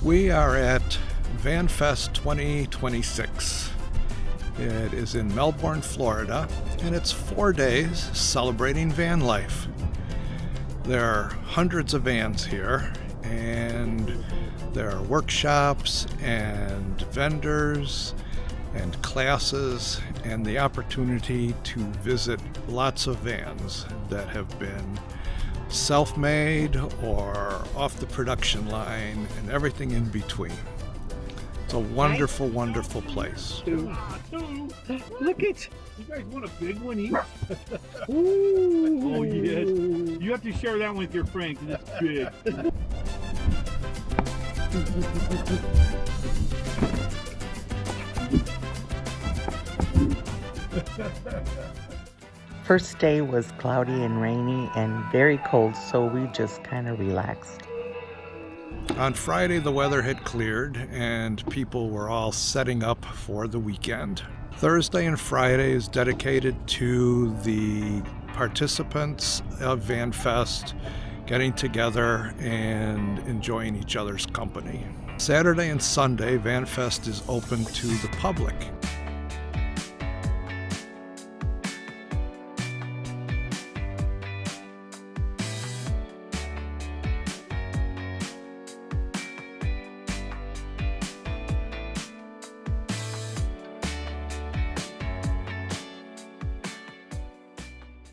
We are at VanFest 2026. It is in Melbourne, Florida, and it's 4 days celebrating van life. There are hundreds of vans here, and there are workshops and vendors and classes and the opportunity to visit lots of vans that have been self-made or off the production line and everything in between. It's a wonderful, wonderful place. Look it! You guys want a big one each? Ooh. Oh yes. You have to share that one with your friend because it's big. First day was cloudy and rainy and very cold, so we just kind of relaxed. On Friday, the weather had cleared and people were all setting up for the weekend. Thursday and Friday is dedicated to the participants of VanFest getting together and enjoying each other's company. Saturday and Sunday, VanFest is open to the public.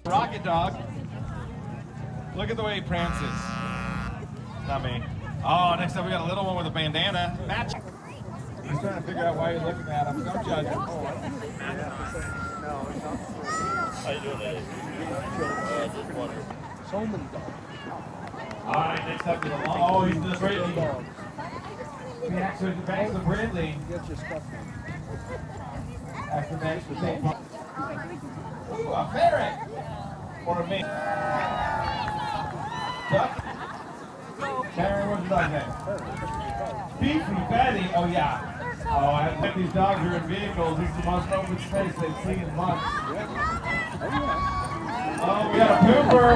Rocket dog. Look at the way he prances. Not me. Oh, next up we got a little one with a bandana. Match. He's trying to figure out why you're looking at him. Don't judge him. How you doing, Eddie? So many dogs. All right, next up is a long. Oh, he's the Bradley. He actually bangs the Bradley. Get your stuff. After bangs the same. Ooh, a ferret. Or a mink. Duck? Karen, what's the dog name? Beefy Betty. Oh, yeah. Oh, I think these dogs are in vehicles. This is the most open space they've seen in months. Oh, we got a pooper.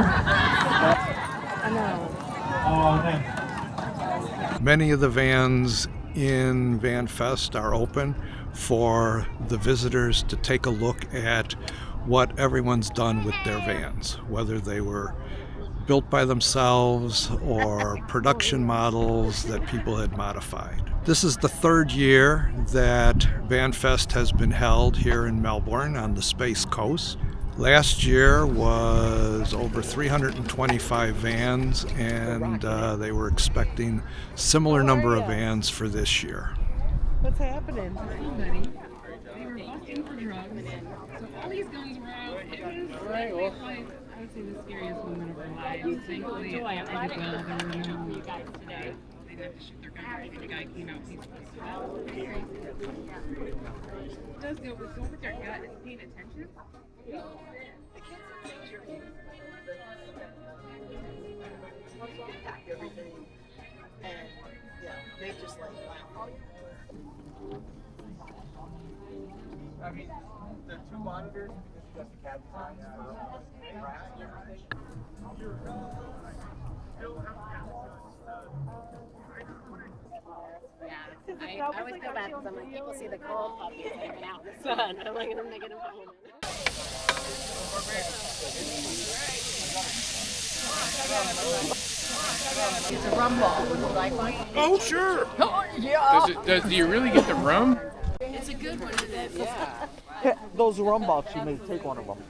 Oh, man. Many of the vans in VanFest are open for the visitors to take a look at what everyone's done with their vans, whether they were built by themselves or production models that people had modified. This is the third year that VanFest has been held here in Melbourne on the Space Coast. Last year was over 325 vans, and they were expecting similar number of vans for this year. What's happening? They were busting for drugs. So all these guns were out. It was like, I would say the scariest moment of our lives. Thankfully, it ended well. There were no guys today. They didn't have to shoot their gun or anything. The guy came out peacefully. So that was pretty crazy. It does go with their gut and paying attention. Everything, and yeah, they just like wow. I mean, the two monitors, just the cab time, I always feel bad because I'm like, people see the cold puppies hanging out in the sun. I'm like, I'm going to get them home. It's a rum ball. Would you like one? Oh, sure. Oh, yeah. Do you really get the rum? It's a good one, isn't it? Yeah. Those rum balls, you may take one of them.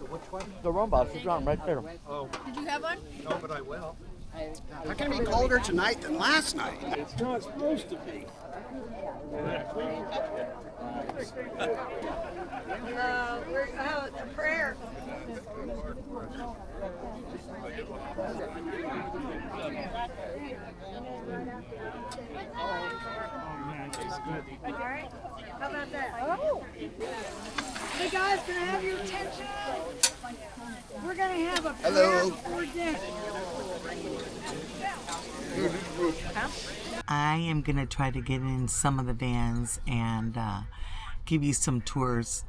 Which one? The rum balls, you got them right there. Oh, Did you have one? no, but I will. How can it be colder tonight than last night? It's not supposed to be. The prayer. Alright, how about that? Oh! Hey guys, can I have your attention? We're gonna have a prayer for dinner. I am going to try to get in some of the vans and give you some tours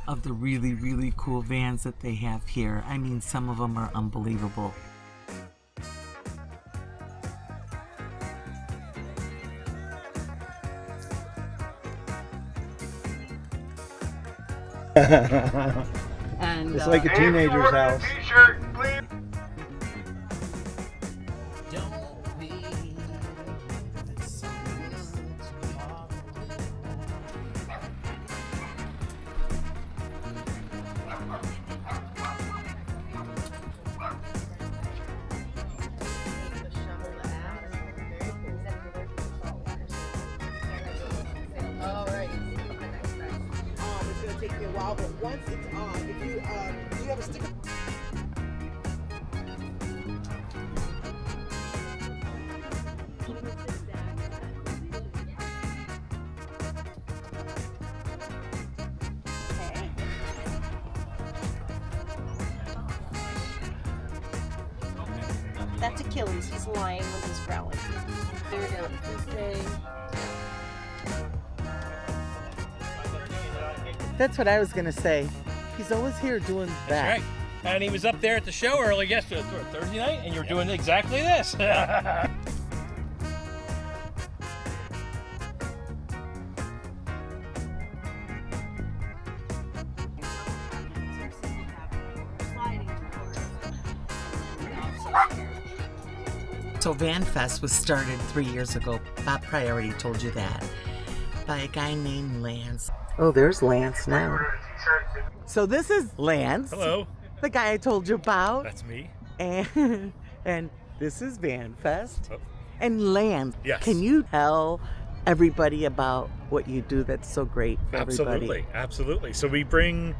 of the really, really cool vans that they have here. I mean, some of them are unbelievable. And It's like a teenager's house. It's gonna take me a while, but once it's on, if you do you have a sticker? That's Achilles. He's lying when he's growling. that's what I was gonna say. He's always here doing that. That's right. And he was up there at the show early yesterday, Thursday night, and you're doing exactly this. So VanFest was started 3 years ago. Bob Priority told you that. By a guy named Lance. Oh, there's Lance now. So this is Lance. Hello. The guy I told you about. That's me. And this is VanFest. Oh. And Lance, Yes. can you tell everybody about what you do that's so great for everybody? Absolutely. So we bring,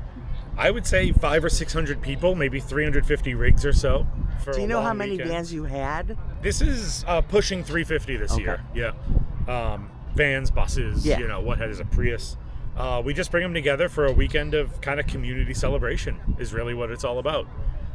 I would say, 500 or 600 people, maybe 350 rigs or so. For Do you a know how long many weekend. vans you had? This is pushing 350 this Okay. year. Yeah. Vans, buses, Yeah. you know, what is a Prius. We just bring them together for a weekend of kind of community celebration is really what it's all about.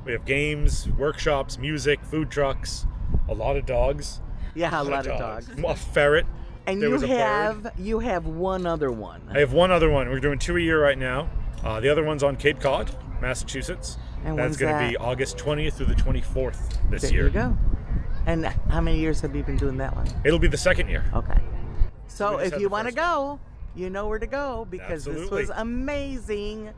We have games, workshops, music, food trucks, a lot of dogs. Yeah, a lot of dogs. A ferret. And There you was a bird. have one other one. I have one other one. We're doing 2 a year right now. The other one's on Cape Cod, Massachusetts. And That's when's going to that? be August 20th through the 24th this There year. you go. And how many years have you been doing that one? It'll be the second year. Okay. So We just if had you the want to first go, you know where to go because this Absolutely. was amazing.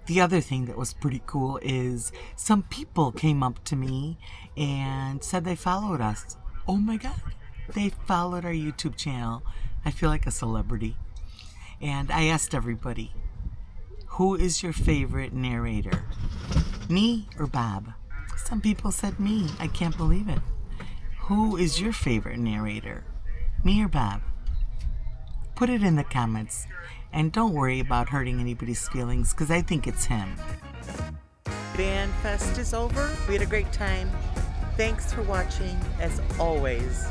The other thing that was pretty cool is some people came up to me and said they followed us. Oh my God. They followed our YouTube channel. I feel like a celebrity. And I asked everybody, who is your favorite narrator? Me or Bob? Some people said me. I can't believe it. Who is your favorite narrator? Me or Bob? Put it in the comments. And don't worry about hurting anybody's feelings, because I think it's him. VanFest is over. We had a great time. Thanks for watching, as always.